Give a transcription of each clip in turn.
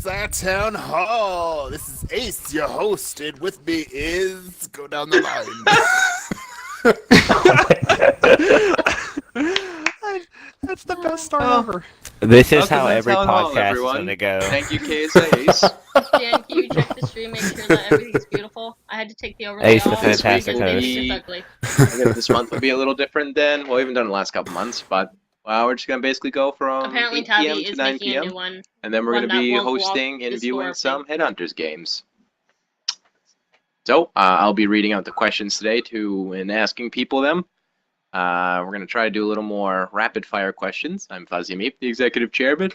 KSI Town Hall. This is Ace, your host, and with me is go down the line. That's the best start ever. This is how every podcast is going to go. Thank you, KSI Ace. Dan, can you check the stream, make sure that everything's beautiful? I had to take the overlay Ace, the off. fantastic host. It's ugly. This month will be a little different than, well, we haven't done the last couple months, but we're just going to basically go from Apparently 8 Tabby p.m. is to 9 making a p.m. new one. And then we're going to be that won't hosting walk and viewing this some Headhunters games. So, I'll be reading out the questions today and asking people them. We're going to try to do a little more rapid-fire questions. I'm Fuzzy Meep, the executive chairman.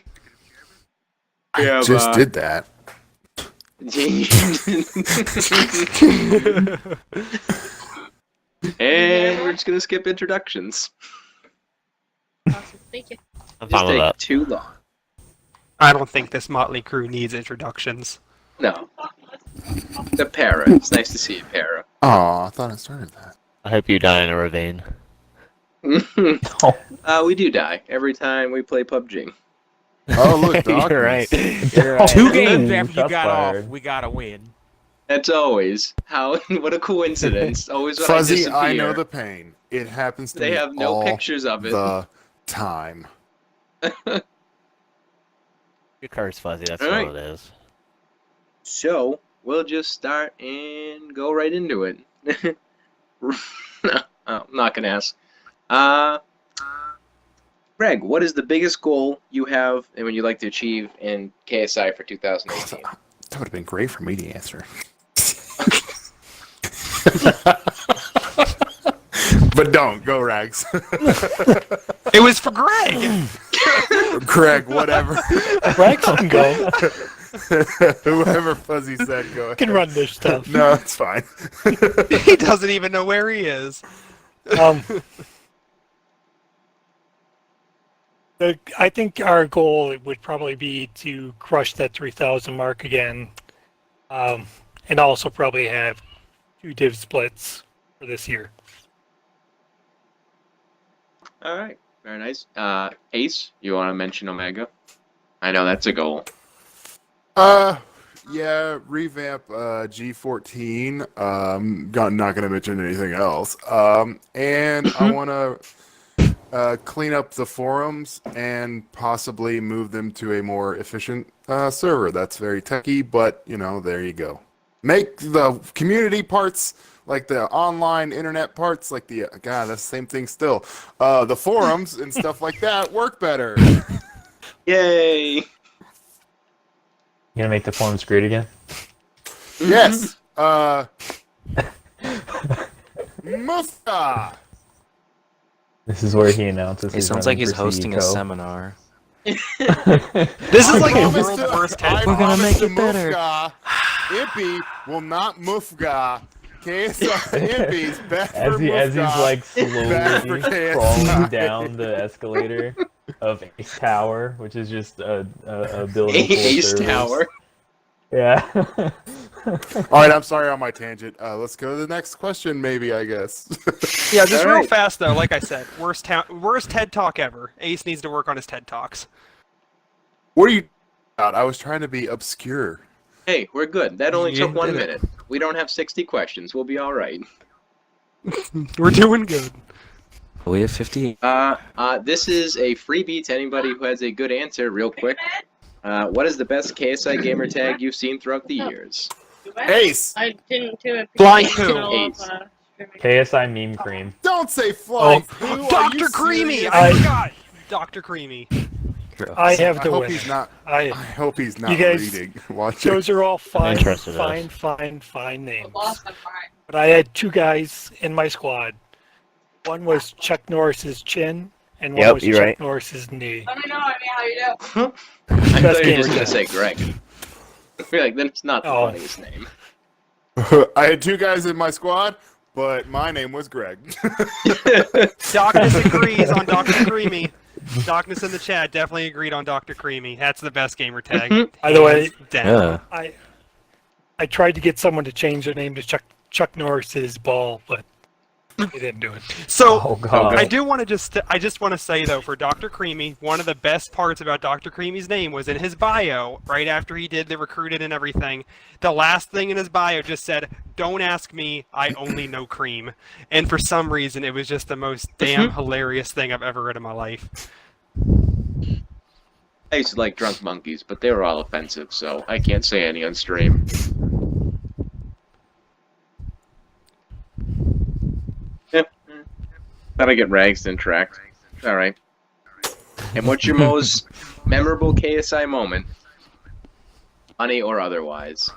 I just did that. And we're just going to skip introductions. Awesome. Thank you. Just take too long. I don't think this motley crew needs introductions. No. The Para. It's nice to see you, Para. Oh, I thought I started that. I hope you die in a ravine. We do die every time we play PUBG. Oh, look, Doc. You're right. 2 games after you got off, we gotta win. That's always how. What a coincidence! Always when Fuzzy, I disappear. I know the pain. It happens to me They have no all pictures of it. the time. You curse, Fuzzy. That's All all right. it is. So we'll just start and go right into it. No, I'm not gonna ask. Greg, what is the biggest goal you have and would you like to achieve in KSI for 2018? That would have been great for me to answer. But don't. Go, Rags. It was for Greg! Greg, whatever. Rex can go. Whoever Fuzzy said, go ahead. Can run this stuff. No, it's fine. He doesn't even know where he is. I think our goal would probably be to crush that 3,000 mark again, and also probably have 2 div splits for this year. All right, very nice. Ace, you want to mention Omega? I know that's a goal. Yeah, revamp G14. Not gonna mention anything else. And I want to clean up the forums and possibly move them to a more efficient server. That's very techy, but there you go. Make the community parts, like the online internet parts, like the that's the same thing still. The forums and stuff like that work better. Yay! You gonna make the forums great again? Yes. Mufta. This is where he announces. It sounds like he's hosting a seminar. This is like a promise world's to- worst I head. We're gonna promise make to it better. Mufga, Impy will not Mufga. KSI Impy's back As for he's Mufga. like Back for slowly KSI. crawling down the escalator of Ace Tower, which is just a building full of Ace servers. Tower. Yeah. All right, I'm sorry on my tangent. Let's go to the next question, maybe, I guess. Yeah, just All real right. fast though, like I said, worst TED Talk ever. Ace needs to work on his TED Talks. What are you about? I was trying to be obscure. Hey, we're good. That only You took 1 did it. minute. We don't have 60 questions. We'll be all right. We're doing good. We have 50. This is a freebie to anybody who has a good answer, real quick. What is the best KSI gamer tag you've seen throughout the years? Ace! I didn't do it. Flying because poo. I don't Ace. know if, KSI meme cream. Don't say flying poo. Are Dr. you Creamy! serious? I forgot! Dr. Creamy. I have I to hope win. he's not. I I hope he's not You guys- reading. Watch it. Those are all fine interested in names. But I had 2 guys in my squad. One was Chuck Norris's chin, and one Yep, was you're Chuck right. Norris's knee. Let me know, how you do. I thought you were gamer just going to tag. say Greg. I feel like that's not the Oh. funniest name. I had 2 guys in my squad, but my name was Greg. Darkness agrees on Dr. Creamy. Darkness in the chat definitely agreed on Dr. Creamy. That's the best gamer tag. By the way, Down. Yeah. I tried to get someone to change their name to Chuck Norris's ball, but They didn't do it. So Oh god. I do want to I just want to say though, for Dr. Creamy, one of the best parts about Dr. Creamy's name was in his bio, right after he did the recruited and everything. The last thing in his bio just said, "Don't ask me, I only know cream." And for some reason, it was just the most damn hilarious thing I've ever read in my life. I used to like Drunk Monkeys, but they were all offensive, so I can't say any on stream. Yep. Thought I get rags to interact. Alright. And what's your most memorable KSI moment? Funny or otherwise?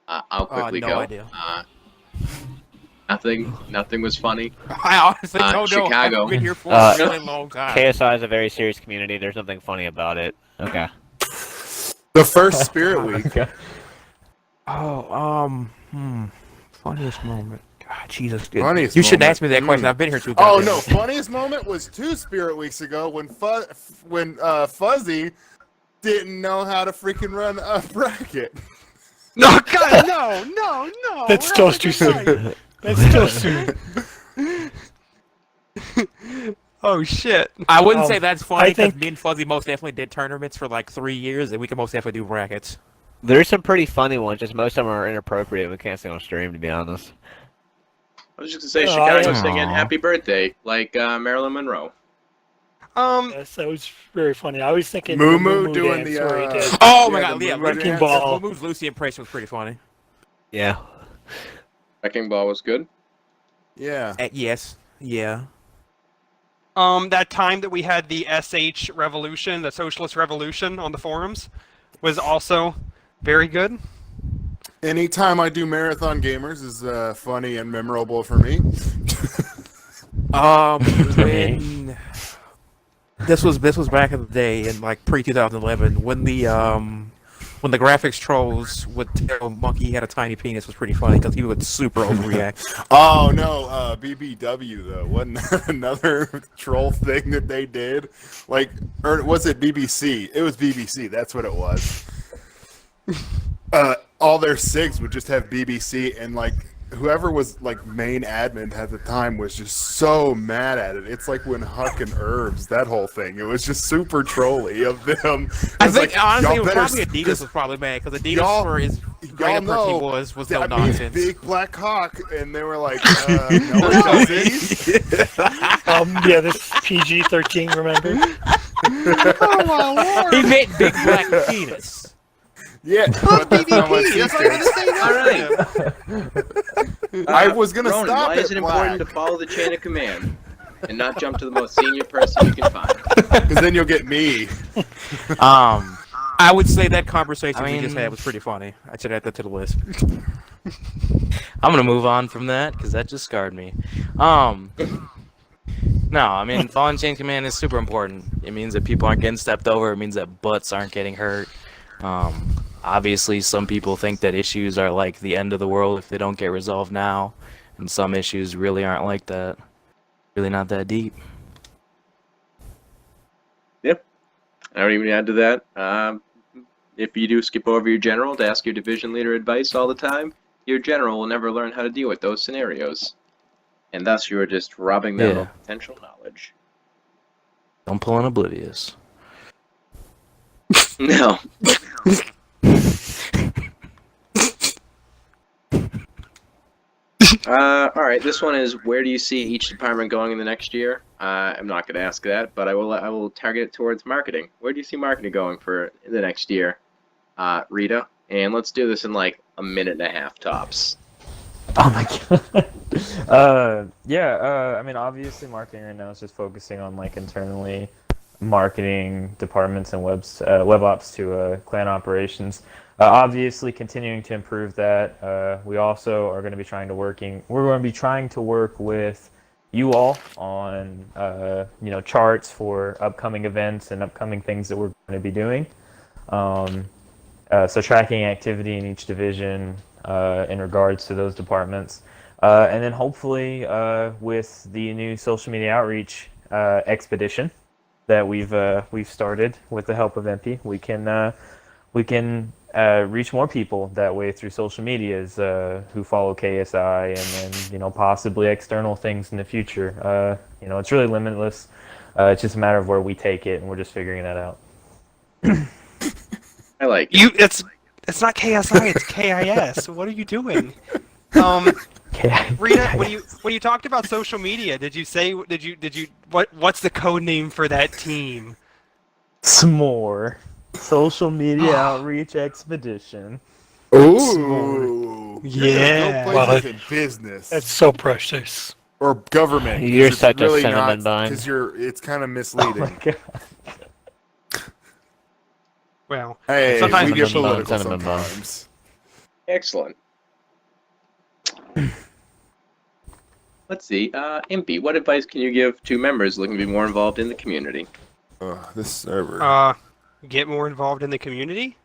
I'll quickly no go. idea. Nothing was funny. I honestly don't know. Chicago. I've been here for a really long time. KSI is a very serious community. There's nothing funny about it. Okay. The first Spirit Week. Oh, funniest moment. God, Jesus. Funniest you shouldn't moment. ask me that question. I've been here too. Oh goddamn no! long. Funniest moment was 2 Spirit Weeks ago when Fuzzy didn't know how to freaking run a bracket. No, God, no. That's still too soon. That's still soon. Oh shit! I wouldn't say that's funny I because think- me and Fuzzy most definitely did tournaments for like 3 years, and we can most definitely do brackets. There's some pretty funny ones, just most of them are inappropriate. We can't say on stream, to be honest. I was just gonna say Oh, Chicago yeah. singing "Happy Birthday" like Marilyn Monroe. Yes, that was very funny. I was thinking Moo the Moo Moo doing dance the, where he did. Oh my Yeah, god, the yeah, Moo Wrecking dance. Ball. Moves Lucy impression was pretty funny. Yeah. Wrecking Ball was good. Yeah. Yes, yeah. That time that we had the SH revolution, the socialist revolution on the forums, was also very good. Anytime I do Marathon Gamers is funny and memorable for me. When this was back in the day in like pre 2011 when the graphics trolls would tell Monkey he had a tiny penis was pretty funny because he would super overreact. Oh no, BBW though wasn't that another troll thing that they did? Like, or was it BBC? It was BBC. That's what it was. All their SIGs would just have BBC, and like whoever was like main admin at the time was just so mad at it. It's like when Huck and Herbs, that whole thing. It was just super trolly of them. I was think like, honestly it y'all was better probably Adidas was probably mad because Adidas y'all- for as great a person he was no that means nonsense. big black cock, and they were like, no, it doesn't. Yeah, this PG-13. Remember? Oh my lord! He meant big black penis. Yeah, but that's not what she That's what I'm said. gonna say. I was gonna Ronan, stop why at is it important to black. follow the chain of command and not jump to the most senior person you can find? Because then you'll get me. I would say that conversation I we just mean- had was pretty funny. I should add that to the list. I'm gonna move on from that because that just scarred me. No, I mean following chain command is super important. It means that people aren't getting stepped over. It means that butts aren't getting hurt. Obviously, some people think that issues are like the end of the world if they don't get resolved now, and some issues really aren't like that. Really not that deep. Yep. I don't even add to that. If you do skip over your general to ask your division leader advice all the time, your general will never learn how to deal with those scenarios. And thus you are just robbing them Yeah. of potential knowledge. Don't pull an oblivious. No. Alright, this one is where do you see each department going in the next year? I'm not going to ask that, but I will target it towards marketing. Where do you see marketing going for the next year, Rita? And let's do this in like a minute and a half tops. Oh my god. I mean, obviously, marketing right now is just focusing on like internally marketing departments and web ops to clan operations. Obviously, continuing to improve that. We also are going to be We're going to be trying to work with you all on charts for upcoming events and upcoming things that we're going to be doing. So tracking activity in each division in regards to those departments. And then hopefully with the new social media outreach expedition that we've started with the help of MP, we can reach more people that way through social medias who follow KSI, and then possibly external things in the future. It's really limitless. It's just a matter of where we take it, and we're just figuring that out. I like it. It's not KSI, it's KIS. What are you doing? Rita, when you talked about social media, did you what's the code name for that team? S'more. Social media outreach expedition. Ooh. Yeah. No Well, places in business That's so precious. or government. You're It's such a really cinnamon not, bun. because it's kind of Oh misleading. my god. Well, Hey, Sometimes we get cinnamon bun, political cinnamon bun. sometimes. Excellent. Let's see. Impy, what advice can you give to members looking to be more involved in the community? This server. get more involved in the community.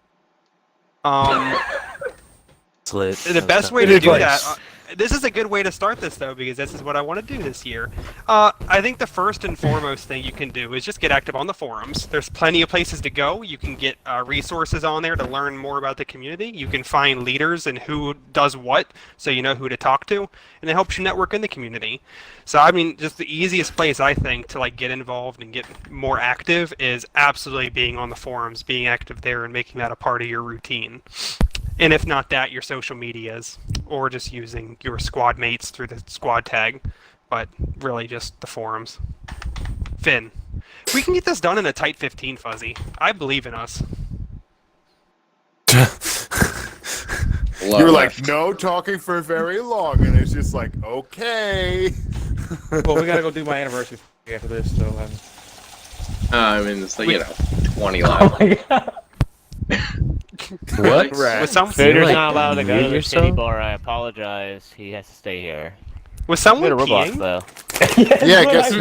It's lit. The That's best kinda- way Good to do advice. that. This is a good way to start this though, because this is what I want to do this year. I think the first and foremost thing you can do is just get active on the forums. There's plenty of places to go. You can get resources on there to learn more about the community. You can find leaders and who does what, so you know who to talk to, and it helps you network in the community. So I mean, just the easiest place I think to like get involved and get more active is absolutely being on the forums, being active there, and making that a part of your routine. And if not that, your social medias, or just using your squad mates through the squad tag, but really just the forums. Finn, we can get this done in a tight 15, Fuzzy. I believe in us. You were like, no talking for very long, and it's just like, okay. Well, we gotta go do my anniversary after this, so. I mean, it's like, 20 Oh left. my god. What? With some Fooder's like not allowed to go to the yourself? city bar. I apologize. He has to stay here. was Go someone to Roblox peeing? though. Yeah, guess who?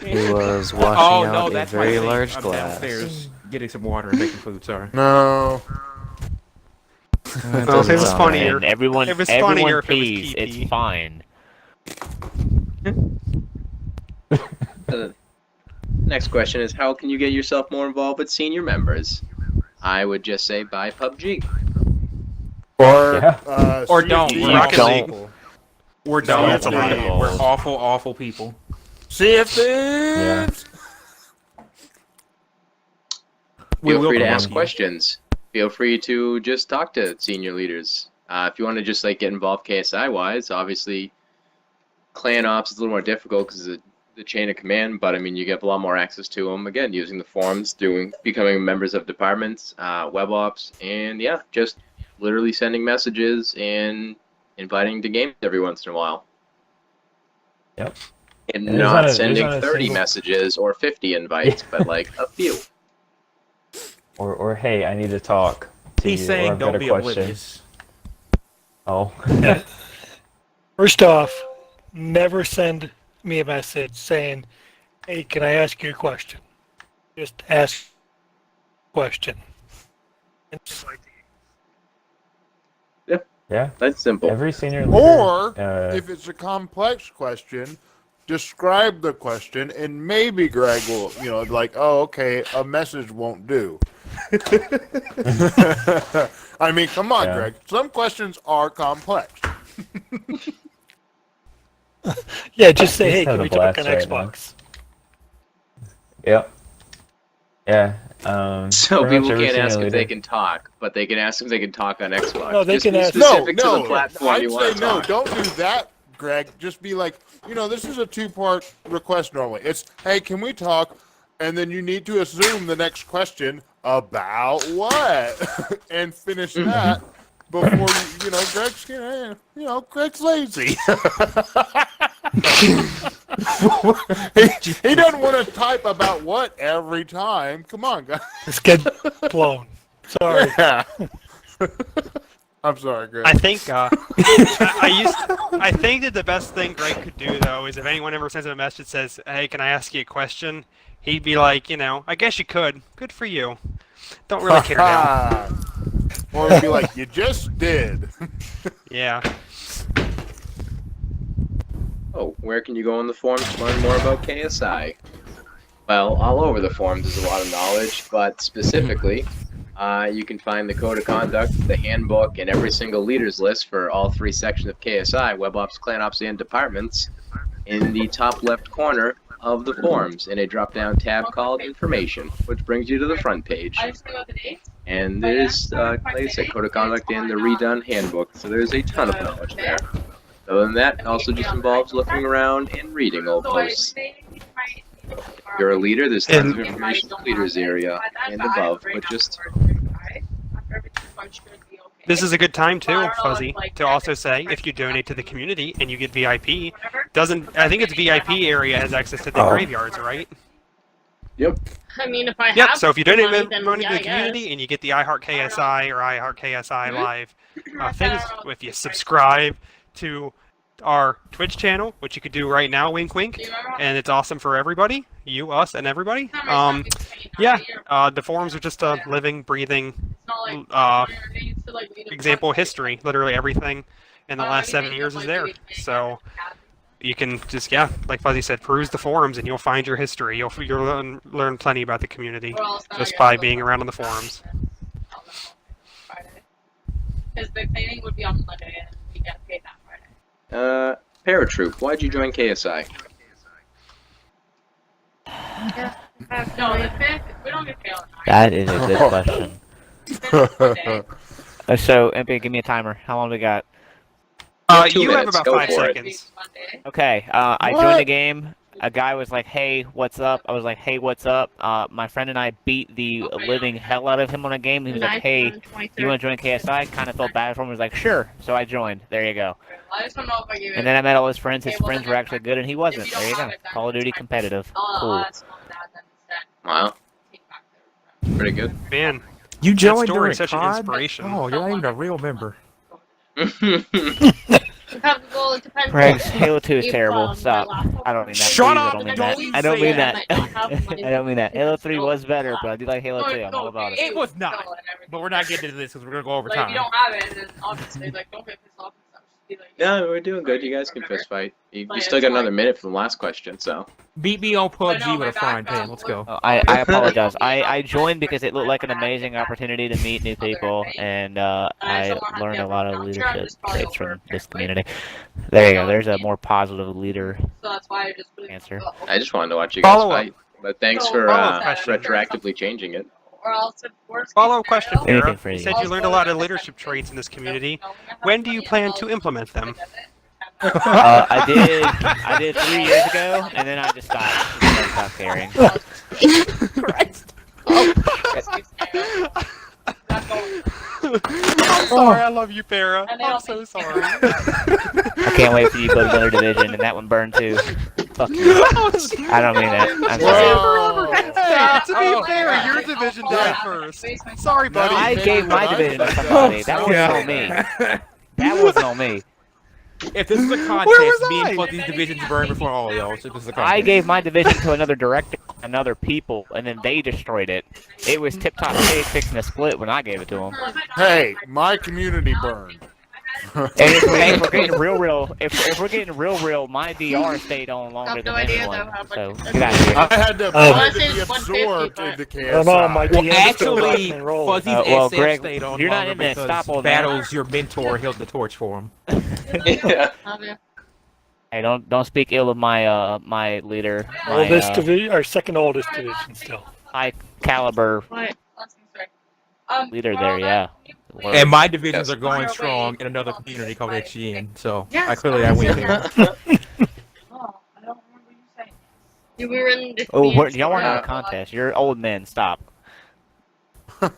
He was washing Oh out no, a that's very my thing. large I'm glass. downstairs getting some water and making food. Sorry. No. That Well, doesn't it was sound funnier. And everyone, It was everyone funnier if it was pees. pee-pee. It's fine. Next question is, how can you get yourself more involved with senior members? I would just say buy PUBG. Or Yeah. Or don't. CFD. We're Rocket awful League. people. We're No, dumb. that's a lot of We're balls. awful, awful people. CFD. We Feel will free to promote ask you. questions. Feel free to just talk to senior leaders. If you want to just like get involved KSI wise, obviously clan ops is a little more difficult because of the chain of command, but I mean you get a lot more access to them again using the forums, becoming members of departments, web ops, and yeah, just literally sending messages and inviting to games every once in a while. Yep. And And not there's sending not a 30 single- messages or 50 invites, but like a few. Or hey, I need to talk to He's you. Or saying I've got don't a be question. oblivious. Oh. First off, never send me a message saying, "Hey, can I ask you a question?" Just ask a question. It's like, Yeah. That's simple. Every senior leader. Or if if it's a complex question, describe the question, and maybe Greg will, like, oh, okay, a message won't do. I mean, come on, Yeah. Greg. Some questions are complex. yeah, just say, "Hey, Just can have we the talk on blast right now. Xbox?" Yep. Yeah. So pretty much people every can't senior ask if leader. they can talk, but they can ask if they can talk on Xbox. No, they Just can be ask- specific to no, the platform I'd you say want to no. talk. Don't do that, Greg. Just be like, this is a two-part request normally. It's, hey, can we talk? And then you need to assume the next question about what, and finish that before Greg's lazy. he doesn't want to type about what every time. Come on, guys. Just get blown. Sorry. Yeah. I'm sorry, Greg. I think I think that the best thing Greg could do though is if anyone ever sends him a message that says, "Hey, can I ask you a question?" He'd be like, I guess you could. Good for you. Don't really care now. Or it'd be like, you just did. Yeah. Oh, where can you go on the forums to learn more about KSI? Well, all over the forums there's a lot of knowledge, but specifically, You can find the code of conduct, the handbook, and every single leader's list for all 3 sections of KSI, WebOps, ClanOps, and departments in the top left corner of the forums in a drop-down tab called Information, which brings you to the front page. And there's, like I said, code of conduct and the redone handbook, so there's a ton of knowledge there. Other than that, it also just involves looking around and reading old posts. If you're a leader, there's tons of information in the leaders area and above, but just... This is a good time too, Fuzzy, to also say if you donate to the community and you get VIP, I think it's VIP area has access to the graveyards, right? Yep. I mean, if I Yep. have So if you the donate money, money then to the yeah, I community guess. and you get the iHeart KSI or iHeart KSI Live things, if you subscribe to our Twitch channel, which you could do right now, wink wink, and it's awesome for everybody, you, us, and everybody. The forums are just a living, breathing example of history. Literally everything in the last 7 years is there. So you can just, like Fuzzy said, peruse the forums and you'll find your history. You'll learn plenty about the community just by being around on the forums. Because the cleaning would be on Monday and we get paid that Friday. Paratroop, why'd you join KSI? No, the 5th, we don't get paid on That is a good question. the 5th is Monday. So, MP, give me a timer. How long we got? Two You have minutes, about go 5 for it. seconds. Monday. Okay, I joined the game. A guy was like, hey, what's up? I was like, hey, what's up? My friend and I beat the living hell out of him on a game. He was like, hey, you want to join KSI? Kind of felt bad for him. He was like, sure. So I joined. There you go. I just don't know if I gave it. And then I met all his friends. His friends were actually good, and he wasn't. There you go. Call of Duty competitive. Cool. Wow. Pretty good. Man, You joined story during is such an COD? inspiration. Oh, you're not even a real member. Well, it depends. Rex, Halo 2 is If, terrible. my Stop. laptop- I don't mean that. Shut Please, up! I don't mean Don't that. even I don't say mean that. that. I don't mean that. Halo 3 was better, but I do like Halo 2. I'm all about it. It was not. But we're not getting into this because we're gonna go over Like, if time. you don't have it, then obviously, like, don't get pissed off and stuff. Just be like, Yeah, we're doing good. You guys can fist fight. You Like, still it's got another like- minute for the last question, so. Beat me on But no, PUBG my with a frying pan. background Let's go. Oh, I apologize. I joined because it looked like an amazing opportunity to meet new people, and I learned a lot of leadership traits from this community. There you go. There's a more positive leader so that's why I just really answer. I just wanted to watch you guys Follow up. fight. But thanks for Follow-up question. retroactively changing it. Or else, if worst Follow-up case question, scenario, Anything Farah. for You you. said you learned a lot of leadership traits in this community. When do you plan to implement them? I did 3 years ago, and then I just stopped. I stopped caring. I'm sorry, I love you, Farah. I'm so sorry. I can't wait for you to go to another division, and that one burned too. Fuck you. I don't mean that. I'm sorry. Hey, to be fair, your division died first. Sorry, buddy. I gave my division to somebody. That wasn't on me. That wasn't on me. If this is a Where contest, was me I? and Fuzzy's divisions burned before all of y'all. So this is a contest. I gave my division to another director and other people, and then they destroyed it. It was Tip Top Shade fixing a split when I gave it to them. Hey, my community burned. And if we're getting real, if we're getting real, my DR stayed on longer than anyone. So get out of here. I had to, Oh. I had to be absorbed into KSI. I know, my Well, DM's still actually, rocking and rolling. Fuzzy's Well, SF Greg, stayed on you're not longer in that. because Stop all that. Battles, your mentor, held the torch for him. Yeah. Hey, don't speak ill of my my leader, my Oldest division, or second oldest division still. high caliber What? leader there. Yeah. And my divisions Yes. are going strong in another community called HGN. So Yes. I clearly I win there. Oh, I don't remember you saying. You were in the Oh, convenience y'all weren't store. in a contest. You're old men. Stop. Okay.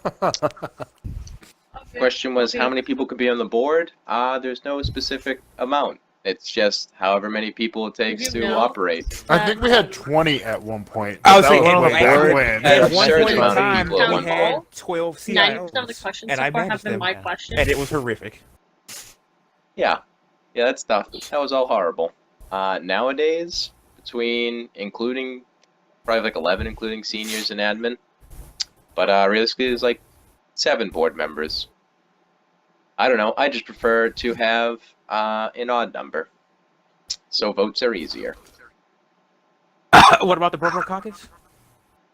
Question was how many people could be on the board? There's no specific amount. It's just however many people it takes You to know. operate. I think we had 20 at one point. I was That saying, was on the way back board, when. Yeah, at one absurd point in amount of time, people at we one had point. 12 90% CIOs, of the questions and so I far have managed been them, my questions. and it was horrific. Yeah, that's tough. That was all horrible. Nowadays, including probably like 11, including seniors and admin. But realistically, there's like 7 board members. I don't know. I just prefer to have an odd number, so votes are easier. What about the Brother Caucus?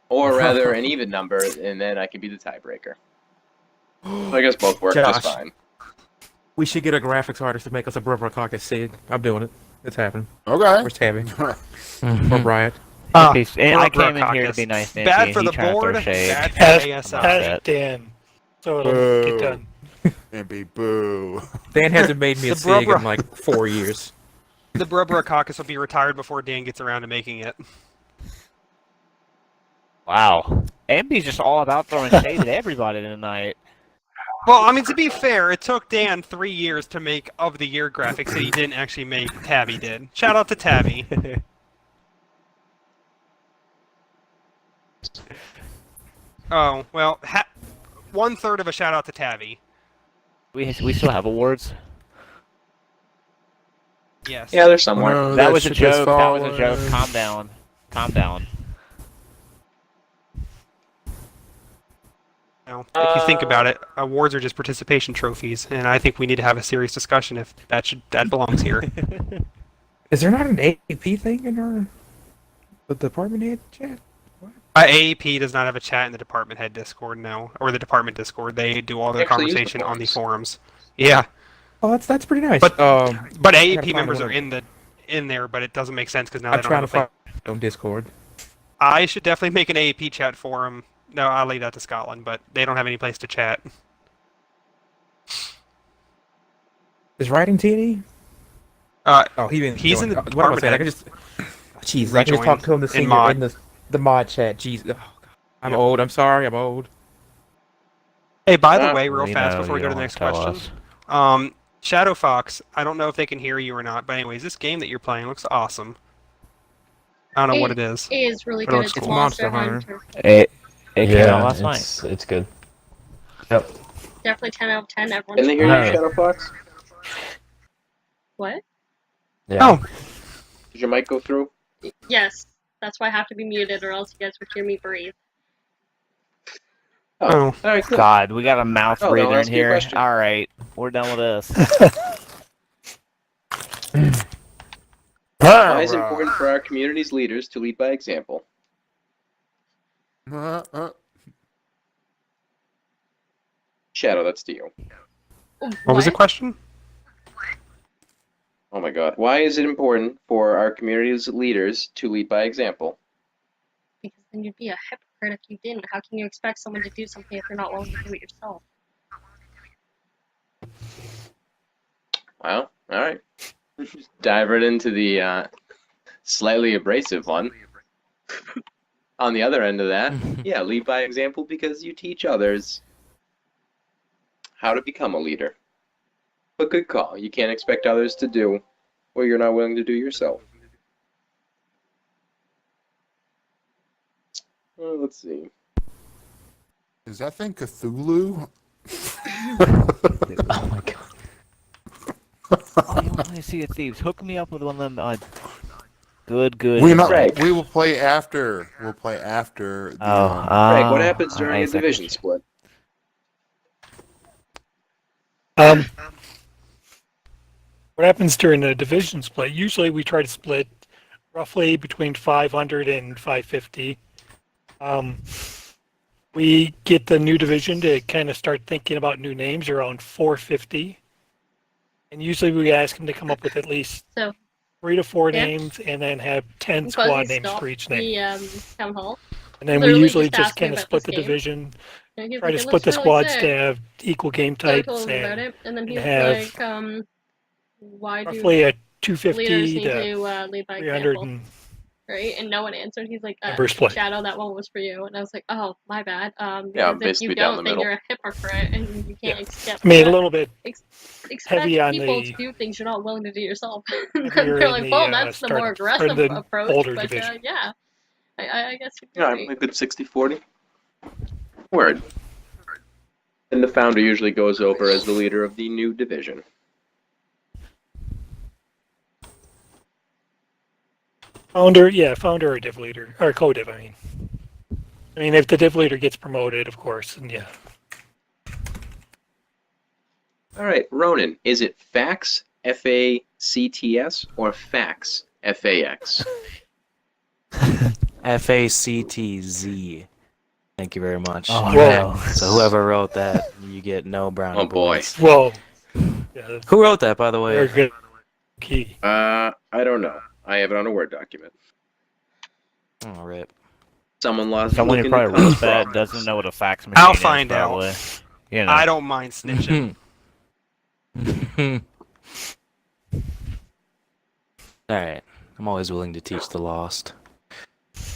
Or rather, an even number, and then I can be the tiebreaker. I guess both work just Josh. fine. We should get a graphics artist to make us a Brother Caucus Sig. I'm doing it. It's happening. Okay. Where's Tabby? Mhm. Or Riot? Peace. And I Bro came in here to caucus. be nice to Bad Angie, for and he the tried to throw board, shade. bad for Ask, KSI. ask Dan, so it'll Boo. get done. And be boo. Dan hasn't made me a The Sig Brubra- in like 4 years. The Brubra caucus will be retired before Dan gets around to making it. Wow. Amby's just all about throwing shade at everybody tonight. Well, I mean, to be fair, it took Dan 3 years to make of the year graphics that he didn't actually make. Tabby did. Shout out to Tabby. Oh, well, 1/3 of a shout out to Tabby. We still have awards. Yes. Yeah, they're somewhere. No, That was a ship has joke. That was a fallen. joke. Calm down. Calm down. Now, if you think about it, awards are just participation trophies, and I think we need to have a serious discussion if that belongs here. Is there not an AP thing in our the department head chat? AAP does not have a chat in the department head Discord now, or the department Discord. They do all their Actually use the conversation on the forums. forums. Yeah, Oh, that's pretty nice. But- I but gotta AAP find members one are of- in there, but it doesn't make sense because now I'm they don't trying have to a find on Discord. I should definitely make an AAP chat forum. No, I'll leave that to Scotland, but they don't have any place to chat. Is writing TNE? Uh, Oh, he's in the What am I department saying? I head. can just. Jeez, I can just talk to him Rejoin in mod. in the mod chat. Jeez, oh, God. I'm Yep. old. I'm sorry. I'm old. Hey, by the Ah, way, real We fast know before we you go to the don't next tell question. us. Shadow Fox, I don't know if they can hear you or not, but anyways, this game that you're playing looks awesome. I don't know what it is. It is really But it good. looks It's cool. Monster Monster Hunter. It came out last night. It's good. Yep. Definitely 10 out of 10. Everyone's Can they hear No. you, Shadow Fox? What? Yeah. Oh, Did your mic go through? Yes. That's why I have to be muted, or else you guys would hear me breathe. oh. All right, good. God, we got a mouth Oh, breather they'll in ask you a here. question. All right, we're done with this. Why is it important for our community's leaders to lead by example? Shadow, that's to you. What was the question? Oh my god. Why is it important for our community's leaders to lead by example? Because then you'd be a hypocrite if you didn't. How can you expect someone to do something if you're not willing to do it yourself? Well, alright. Dive right into the slightly abrasive one. On the other end of that, yeah, lead by example because you teach others how to become a leader. But good call. You can't expect others to do what you're not willing to do yourself. Let's see. Is that thing Cthulhu? Oh my god. Oh, you want to see the thieves? Hook me up with one of them. Good. We not. Greg. We will play after. We'll play after. The, Greg, what happens during a division split? What happens during the division split? Usually we try to split roughly between 500 and 550. We get the new division to kind of start thinking about new names around 450. And usually we ask them to come up with at least So, 3 to 4 Yeah. names and then have 10 because squad he names stopped for each name. the town hall. And then we literally usually just just asked me kind of about split this the game. division, And he was try to like, "It split the looks really squads to sick." have equal game So I types told him about and it, and then he and was have like, why do roughly a leaders 250 need to to lead by 300 example? and Right? And no one answered. He's like, Number split. Shadow, that one was for you. And I was like, oh, my bad. Yeah, Because if basically you down the don't, then middle. you're a hypocrite, and you can't Yeah. accept I mean, a little bit expect heavy on people the- to do things you're not willing to do yourself. And heavier they're in like, the, well, that's the start- more or aggressive the approach. older But division. yeah, I guess you're Yeah, right. a good 60-40. Word. And the founder usually goes over as the leader of the new division. Founder or div leader, or co-div, I mean, if the div leader gets promoted, of course, then yeah. All right, Ronan, is it fax, F-A-C-T-S, or fax, F-A-X? FACTZ. Thank you very much. Oh Well- no. So whoever wrote that, you get no brownie Oh, boy. points. Well, yeah, that's Who wrote that, by the very way? good key. I don't know. I have it on a Word document. Oh, rip. Someone lost. Someone who looking probably to wrote cause that problems. doesn't know what a fax machine I'll is. find out. Probably. You know. I don't mind snitching. Alright. I'm always willing to teach the lost.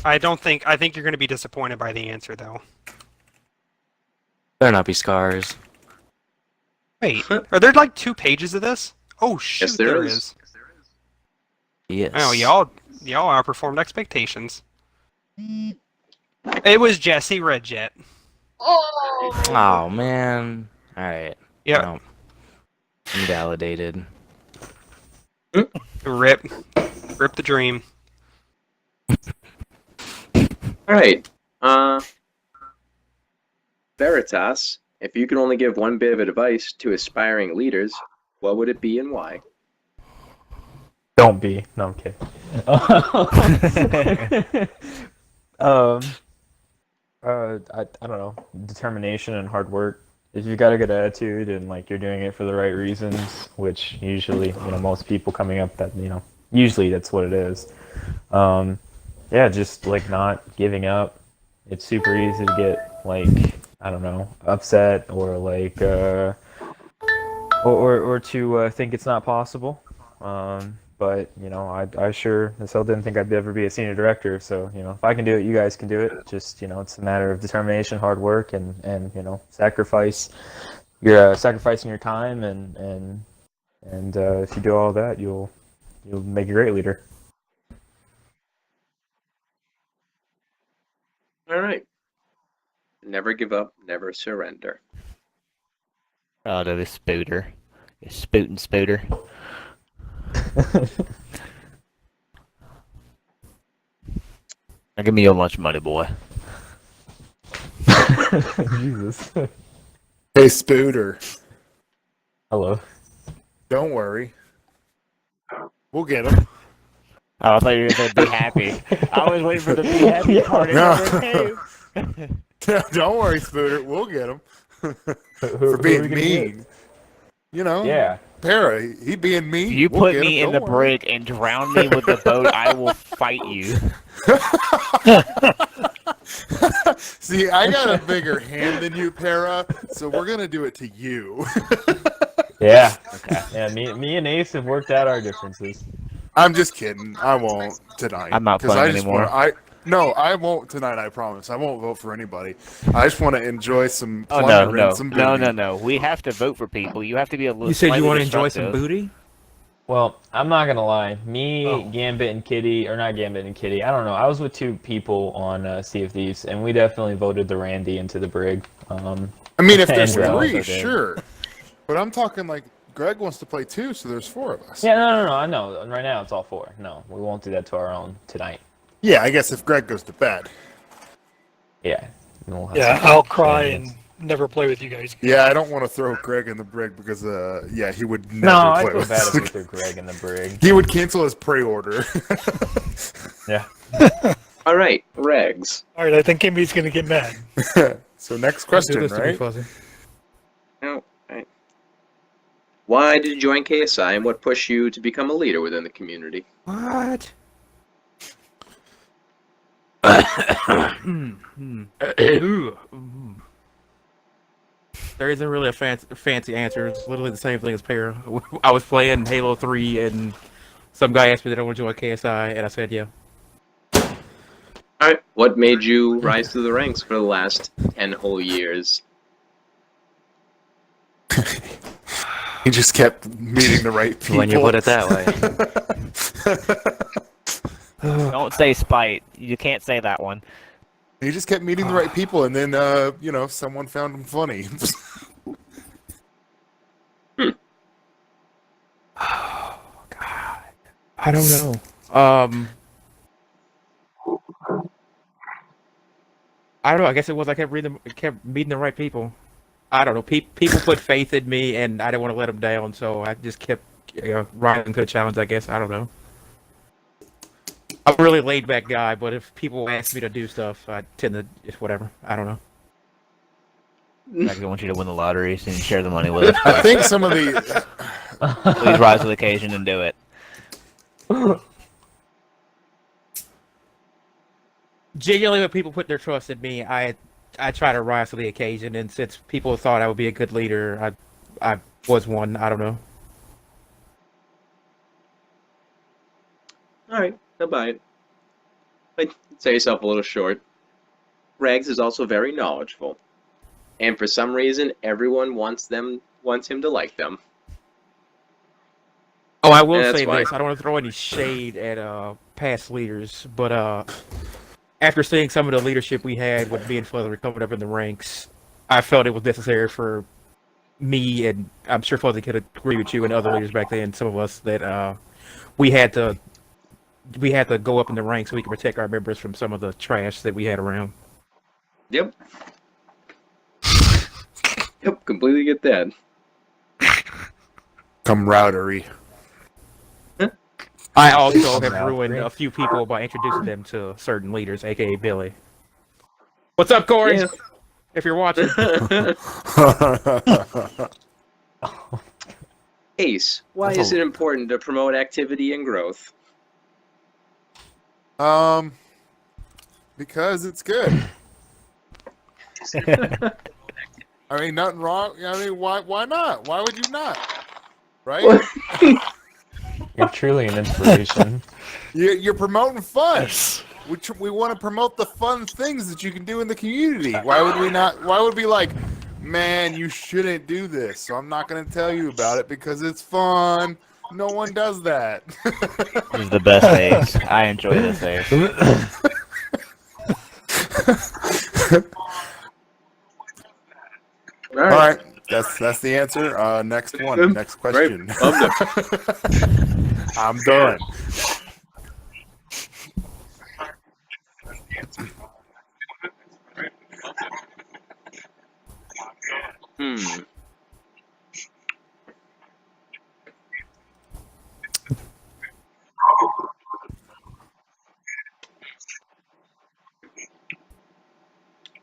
I think you're going to be disappointed by the answer, though. Better not be scars. Wait, are there like 2 pages of this? Oh shoot, Yes, there there is. is. Yes. Oh, y'all outperformed expectations. It was Jesse Redjet. Oh! Oh, man. Alright. Yep. No. Invalidated. Rip the dream. All right. Veritas, if you could only give one bit of advice to aspiring leaders, what would it be and why? Don't be. No, I'm kidding. I don't know. Determination and hard work. If you got a good attitude and like you're doing it for the right reasons, which usually, most people coming up that, usually that's what it is. Yeah, just like not giving up. It's super easy to get like, I don't know, upset or like, or to think it's not possible. But I sure as hell didn't think I'd ever be a senior director. So if I can do it, you guys can do it. Just it's a matter of determination, hard work, and sacrifice. You're sacrificing your time, and if you do all that, you'll make a great leader. All right. Never give up, never surrender. Oh, the spooter. Spootin' spooter. Now give me your lunch money, boy. Jesus. Hey, Spooter, Hello. don't worry. We'll get him. Oh, I thought you were going to be happy. I was waiting for the be happy part. It No. never came. Don't worry, Spooter. We'll get him. Who For are we being gonna mean. Yeah. Para, he being mean. If you we'll put get me him, in the don't worry. brig and drown me with the boat, I will fight you. See, I got a bigger hand than you, Para, so we're gonna do it to you. Yeah. Okay. Yeah. Me and Ace have worked out our differences. I'm just kidding. I won't tonight. I'm not 'Cause playing I just anymore. No, I won't tonight. I promise. I won't vote for anybody. I just want to enjoy some Oh plunder no, and some no, booty. no. We have to vote for people. You have to be a little. You said you slightly want to enjoy some destructive. booty? Well, I'm not gonna lie. Me, Oh. Gambit, and Kitty, or not Gambit and Kitty. I don't know. I was with 2 people on Sea of Thieves, and we definitely voted the Randy into the brig. I mean, if there's Andrew also 3, did. sure. But I'm talking like Greg wants to play 2, so there's 4 of us. Yeah, no. I know. Right now it's all 4. No, we won't do that to our own tonight. Yeah, I guess if Greg goes to bed. Yeah. We'll have Yeah, some I'll cry shenanigans. and never play with you guys. Yeah, I don't want to throw Greg in the brig because, yeah, he would never No, I play feel with bad us. if we threw Greg in the brig. He would cancel his pre-order. Yeah. All right, Regs. All right, I think Kimmy's gonna get mad. So next Do question, this to me, right? Fuzzy. No, right. Why did you join KSI, and what pushed you to become a leader within the community? What? There isn't really a fancy answer. It's literally the same thing as Para. I was playing Halo 3 and some guy asked me that I want to join KSI, and I said yeah. All right, what made you rise through the ranks for the last 10 whole years? He just kept meeting the right people. When you put it that way. Don't say spite. You can't say that one. He just kept meeting the right people, and then, someone found him funny. I don't know. I don't know. I guess it was I kept meeting the right people. I don't know. People put faith in me, and I didn't want to let them down, so I just kept rising to the challenge. I guess I don't know. I'm a really laid back guy, but if people ask me to do stuff, I tend to just whatever. I don't know. I want you to win the lottery so you can share the money with us. I think some of the Please rise to the occasion and do it. Genuinely, when people put their trust in me, I try to rise to the occasion. And since people thought I would be a good leader, I was one. I don't know. All right, I'll buy it. But sell yourself a little short. Rags is also very knowledgeable, and for some reason, everyone wants him to like them. Oh, I will And that's say why- this. I don't want to throw any shade at past leaders, but after seeing some of the leadership we had with me and Fuzzy coming up in the ranks, I felt it was necessary for me, and I'm sure Fuzzy could agree with you and other leaders back then, some of us, that we had to go up in the ranks so we could protect our members from some of the trash that we had around. Yep. Yep, completely get that. camaraderie. I also have ruined a few people by introducing them to certain leaders, aka Billy. What's up, Corey? Yeah. If you're watching. Ace, why That's is it important to promote activity and growth? Because it's good. I mean, nothing wrong. I mean, why not? Why would you not? Right? You're truly an inspiration. You're promoting fun. We want to promote the fun things that you can do in the community. Why would we not? Why would we like, man, you shouldn't do this, so I'm not going to tell you about it because it's fun. No one does that. This is the best Ace. I enjoy this Ace. All All right. right, that's the answer. Next one. Next question. I'm done. Hmm.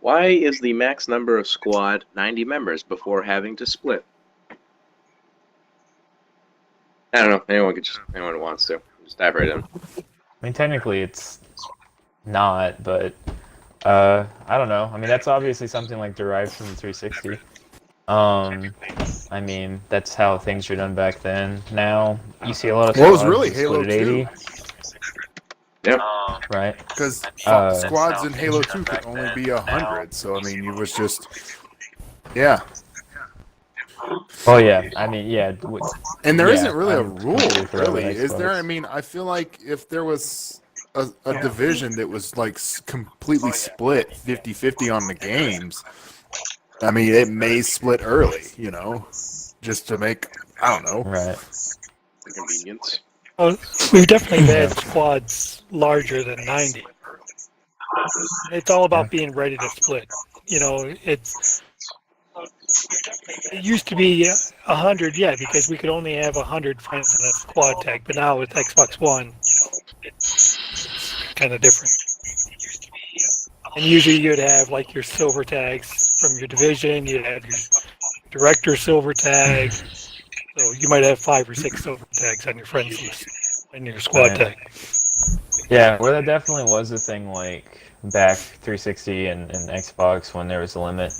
Why is the max number of squad 90 members before having to split? I don't know. Anyone who wants to. Just dive right in. I mean, technically it's not, but I don't know. I mean, that's obviously something like derived from the 360. I mean, that's how things were done back then. Now you see a lot of Well, it was squads really that Halo split at 80. 2. Yep. Right. Because Uh, squads in Halo 2 could only be 100, so I mean, it was just, yeah. Oh yeah. I mean, yeah. And there Yeah, isn't really a I'm rule, completely for really, Xbox. is there? I mean, I feel like if there was a division that was like completely split 50-50 on the games, I mean, it may split early, you know, just to make, I don't know. Right. The convenience. Well, we've definitely had squads larger than 90. It's all about being ready to split. You know, it used to be 100, yeah, because we could only have 100 friends in a squad tag, but now with Xbox One, it's kind of different. And usually you'd have like your silver tags from your division, you'd have your director silver tag, so you might have 5 or 6 silver tags on your friends list and your squad Right. tag. Yeah, well, that definitely was a thing, like back 360 and Xbox when there was a limit.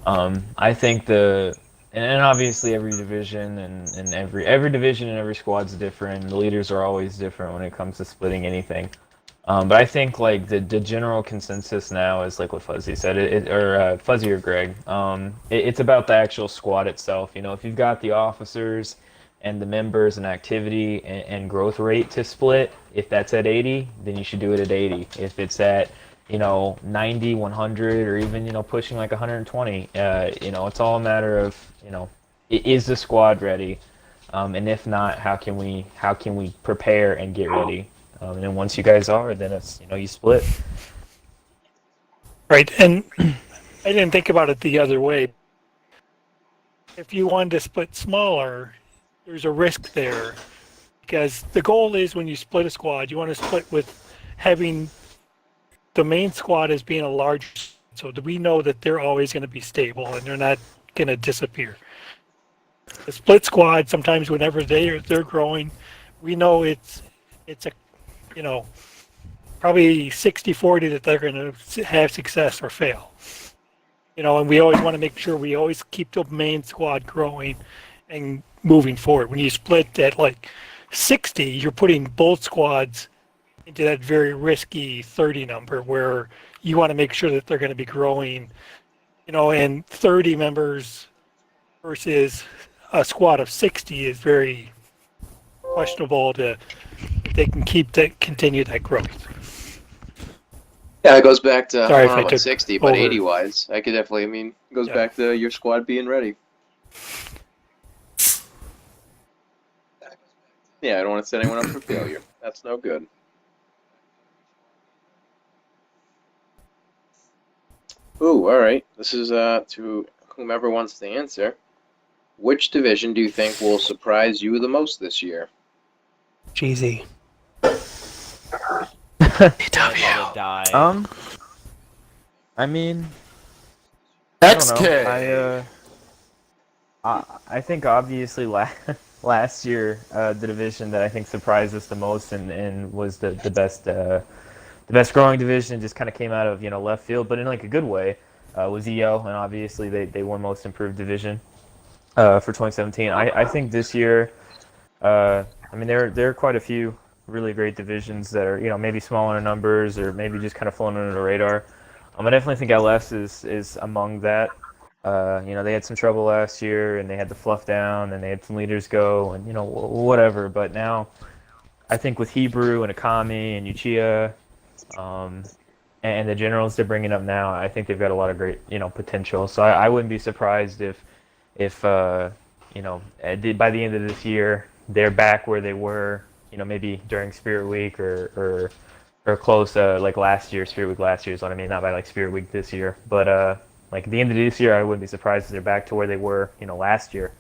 I think and obviously every division and every division and every squad's different. The leaders are always different when it comes to splitting anything. But I think like the general consensus now is like what Fuzzy said, or Fuzzy or Greg. It's about the actual squad itself. You know, if you've got the officers and the members and activity and growth rate to split, if that's at 80, then you should do it at 80. If it's at 90, 100, or even pushing like 120, it's all a matter of is the squad ready, and if not, how can we prepare and get ready, and then once you guys are, then it's you split. Right, and I didn't think about it the other way. If you wanted to split smaller, there's a risk there, because the goal is when you split a squad, you want to split with having the main squad as being a large, so that we know that they're always going to be stable and they're not going to disappear. The split squad, sometimes whenever they're growing, we know it's a, you know, probably 60-40 that they're going to have success or fail. You know, and we always want to make sure we always keep the main squad growing and moving forward. When you split at like 60, you're putting both squads into that very risky 30 number where you want to make sure that they're going to be growing, you know, and 30 members versus a squad of 60 is very questionable to if they can continue that growth. Yeah, it goes back to Sorry if I I don't know about took 60, but over. 80 wise, I could definitely. I mean, it goes Yeah. back to your squad being ready. Yeah, I don't want to set anyone up for failure. That's no good. Ooh, all right. This is to whomever wants to answer. Which division do you think will surprise you the most this year? Cheesy. Probably die. I mean, I don't know. XK. I think obviously last year the division that I think surprised us the most and was the best growing division, just kind of came out of left field, but in like a good way, was EO, and obviously they won most improved division for 2017. I think this year, I mean there are quite a few really great divisions that are maybe smaller in numbers or maybe just kind of flown under the radar. I definitely think LS is among that. They had some trouble last year, and they had the fluff down, and they had some leaders go, and whatever. But now, I think with Hebrew and Akami and Uchiha, and the generals they're bringing up now, I think they've got a lot of great potential. So I wouldn't be surprised if by the end of this year they're back where they were, maybe during Spirit Week or close like last year. Spirit Week last year is what I mean, not by like Spirit Week this year, but. Like at the end of this year, I wouldn't be surprised if they're back to where they were, last year,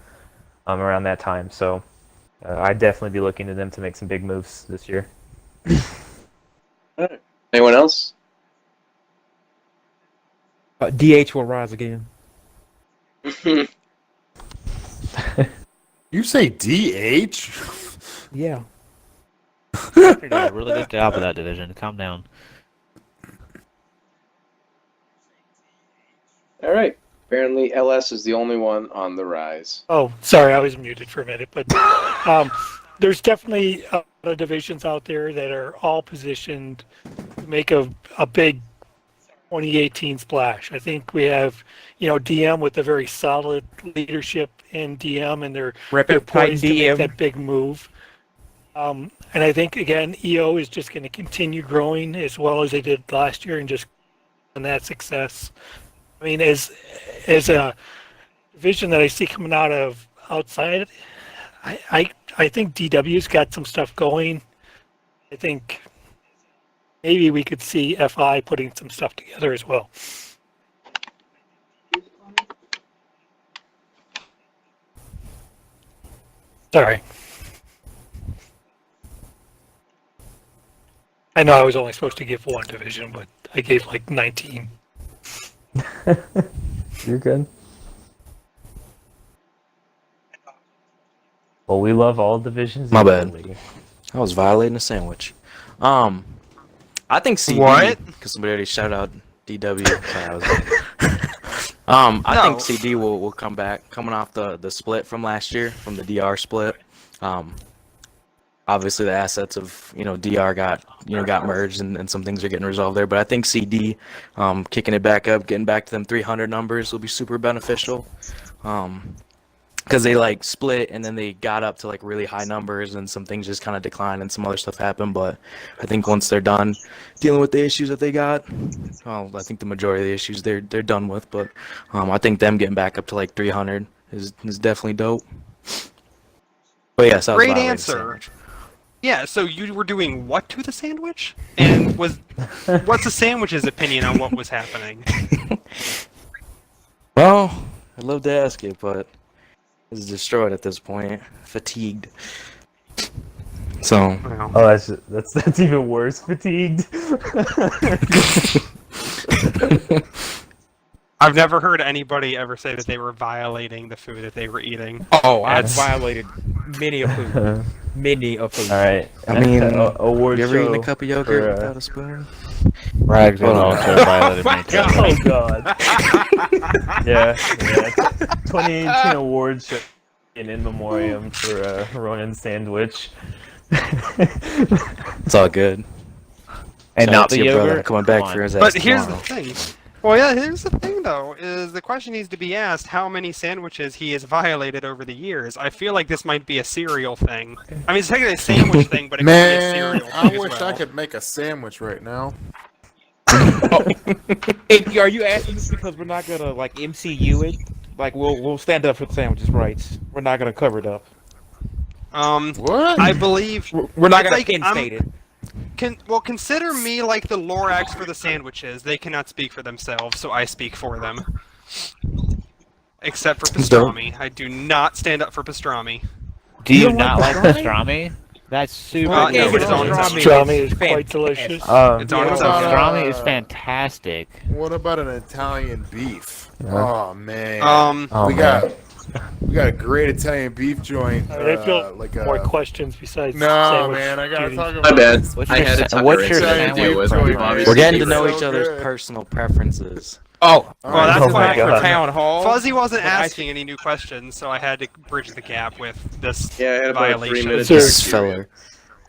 around that time. So I'd definitely be looking to them to make some big moves this year. Anyone else? DH will rise again. You say DH? Yeah. You're doing a really good job of that division. Calm down. All right. Apparently, LS is the only one on the rise. Oh, sorry, I was muted for a minute, but there's definitely other divisions out there that are all positioned to make a big 2018 splash. I think we have, DM with a very solid leadership in DM, and they're poised to make that big move. And I think again, EO is just going to continue growing as well as they did last year, and just on that success. I mean, as a division that I see coming out of outside, I think DW's got some stuff going. I think maybe we could see FI putting some stuff together as well. Sorry. I know I was only supposed to give one division, but I gave like 19. You're good. Well, we love all divisions. My bad. I was violating a sandwich. I think CD. What? Because somebody already shouted out DW. I think CD will come back, coming off the split from last year, from the DR split. Obviously, the assets of DR got merged, and some things are getting resolved there. But I think CD, kicking it back up, getting back to them 300 numbers will be super beneficial. Because they split and then they got up to really high numbers, and some things just kind of declined and some other stuff happened. But I think once they're done dealing with the issues that they got, well, I think the majority of the issues they're done with. But I think them getting back up to 300 is definitely dope. But yes, I was Great violating the answer. sandwich. Yeah, so you were doing what to the sandwich? And what's the sandwich's opinion on what was happening? Well, I'd love to ask it, but it's destroyed at this point. Fatigued. So Well, Oh, that's even worse. Fatigued. I've never heard anybody ever say that they were violating the food that they were eating. Oh, I've That's- violated many a food. Many a food. All right. I mean, award you ever eaten a show cup of yogurt for, without a spoon? Rags Hold on. also violated me too. Oh God. yeah. 2018 award show in memoriam for Ronan Sandwich. It's all good. And Shout out not to the your brother yogurt. coming back Come on. for his ass But here's the tomorrow. thing. Well, yeah, here's the thing, though, is the question needs to be asked how many sandwiches he has violated over the years. I feel like this might be a cereal thing. I mean, it's technically a sandwich thing, but it could be a Man, cereal I thing wish as well. I could make a sandwich right now. Are you asking this because we're not gonna like MCU it? Like we'll stand up for the sandwiches' rights. We're not gonna cover it up. What? I believe... We're not It's gonna like, pin I'm- state it. consider me like the Lorax for the sandwiches. They cannot speak for themselves, so I speak for them. Except for pastrami. I do not stand up for pastrami. Do you don't not like like pastrami? pastrami? That's super No, good. but it's on its own. Pastrami is quite delicious. It's on its What own. about, Pastrami is fantastic. What about an Italian beef? Yeah. Oh man. Oh, we man. got a great Italian beef joint. I feel like more a questions besides No, sandwich man, I gotta duties. talk about My bad. What's I your had a sa- Tucker what's your incident to deal with. sandwich We've preference? obviously We're getting to figured know it out. each other's good. personal preferences. Oh, Well, that's Oh why my I God. for town hall. Fuzzy wasn't But I- asking any new questions, so I had to bridge the gap with this Yeah, I had about 3 violation. minutes. Sir. This filler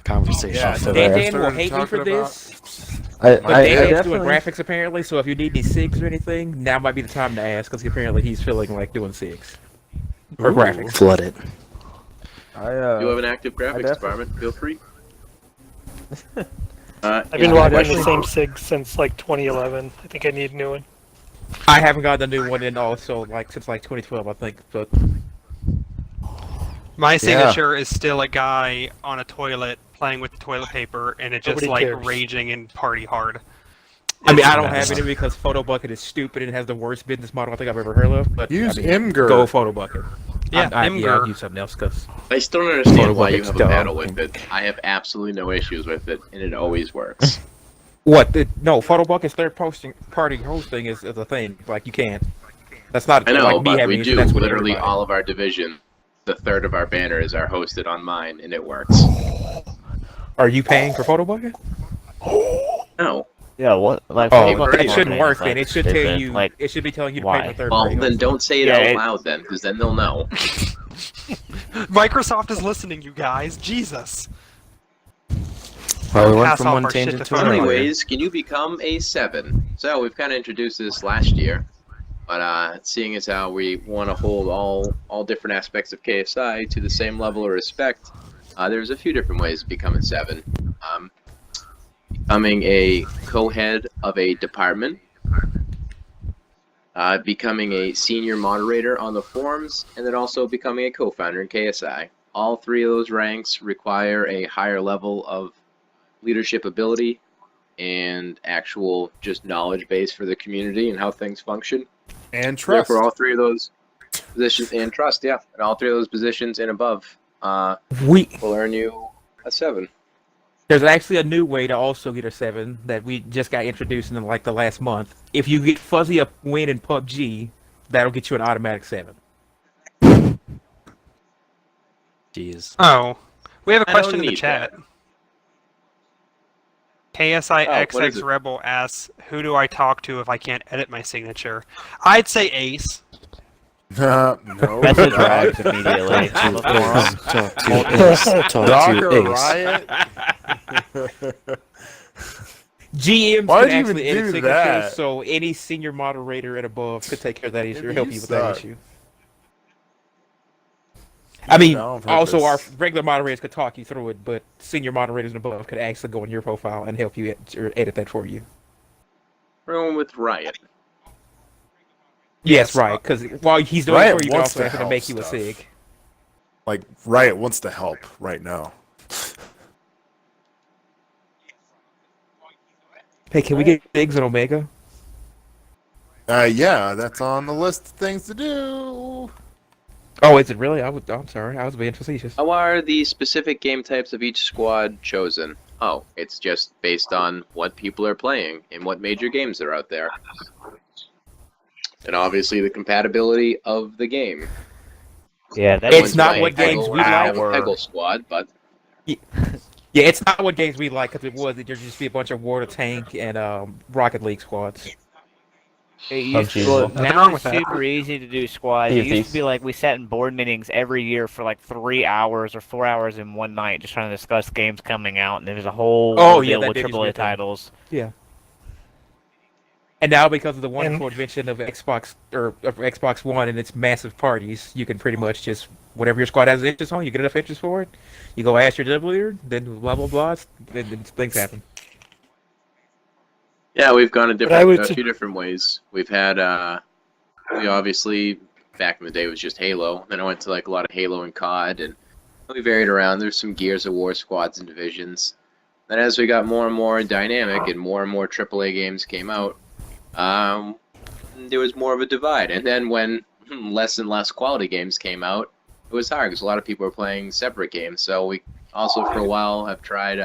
conversation. Yeah, filler. Dan Started Dan will hate me for talking about- this. I But Dan's doing definitely. graphics apparently, so if you need any SIGs or anything, now might be the time to ask because apparently he's feeling like doing SIGs or Ooh. graphics. Flood it. You have an active graphics definitely- department. Feel free. I've been yeah, watching question. the same SIG since like 2011. I think I need a new one. I haven't gotten a new one in also like since like 2012, I think. But My signature is still a guy on a toilet playing with the toilet paper, and it just Nobody like cares. raging and party hard. I mean, I don't Nice. have any because PhotoBucket is stupid and has the worst business model I think I've ever heard of. But Use I mean, Imgur. Go PhotoBucket. Yeah, I'll Imgur. use something else because I still don't understand why you Photobucket's have a dumb. battle with it. I have absolutely no issues with it, and it always works. what? No, PhotoBucket's third-party hosting is a thing. Like you can't. That's not I know, like me but having we issue, do. That's what Literally everybody- all of our division, the third of our banners are hosted on mine, and it works. Are you paying for PhotoBucket? No. Yeah, what? Like, Oh, Facebook it shouldn't marketing work is, then. like, It should tell stupid. you. Like, It should be telling you to why? pay for third Well, party. then don't say it Yeah, out it- loud then, because then they'll know. Microsoft is listening, you guys. Jesus. Well, we went Pass from off one our shit tangent to to Photobucket. another. Anyways, can you become a 7? So we've kind of introduced this last year, but seeing as how we want to hold all different aspects of KSI to the same level of respect, there's a few different ways to become a 7. Becoming a co-head of a department, becoming a senior moderator on the forums, and then also becoming a co-founder in KSI. All 3 of those ranks require a higher level of leadership ability and actual just knowledge base for the community and how things function. And trust. For all 3 of those positions and trust, yeah, and all 3 of those positions and above We will earn you a 7. There's actually a new way to also get a 7 that we just got introduced in like the last month. If you get Fuzzy a win in PUBG, that'll get you an automatic 7. Jeez. Oh, we have a I don't question in the need chat. that. KSI Oh, what is XX it? Rebel asks, "Who do I talk to if I can't edit my signature?" I'd say Ace. No. message Rags immediately. on the forum. Talk to Ace. Talk Docker to Ace. Riot? GMs Why can did you even actually edit do signatures, that? so any senior moderator and above could take care of that issue or Maybe help you you with that suck. issue. I mean, On also our purpose. regular moderators could talk you through it, but senior moderators and above could actually go on your profile and help you edit that for you. We're going with Riot. Yes, right. Because while he's doing Riot it for you, can wants also to have to help make you a stuff. sig. Like, Riot wants to help right now. Hey, can we get Biggs and Omega? Yeah, that's on the list of things to do. Oh, is it really? I'm sorry. I was being facetious. How are the specific game types of each squad chosen? Oh, it's just based on what people are playing and what major games are out there. And obviously the compatibility of the game. Yeah, that It's is not like what games we like. Have a hour. Peggle squad, but Yeah, it's not what games we like because it was. There'd just be a bunch of Water Tank and Rocket League squads. It used PUBG as well, well. Nothing now wrong with it's that. super easy to do squads. Sea It of used to Thieves. be like we sat in board meetings every year for like 3 hours or 4 hours in one night just trying to discuss games coming out, and there's a whole Oh, yeah, deal that with did used to be a AAA thing. titles. Yeah. And now, because of the wonderful invention of Xbox or of Xbox One and its massive parties, you can pretty much just whatever your squad has interest on, you get enough interest for it. You go ask your double leader, then blah blah blah, then things happen. yeah, we've gone But I would a su- few different ways. We've had we obviously back in the day was just Halo. Then I went to like a lot of Halo and COD, and we varied around. There's some Gears of War squads and divisions. Then as we got more and more dynamic and more AAA games came out, there was more of a divide. And then when less and less quality games came out, it was hard because a lot of people were playing separate games. So we also for a while have tried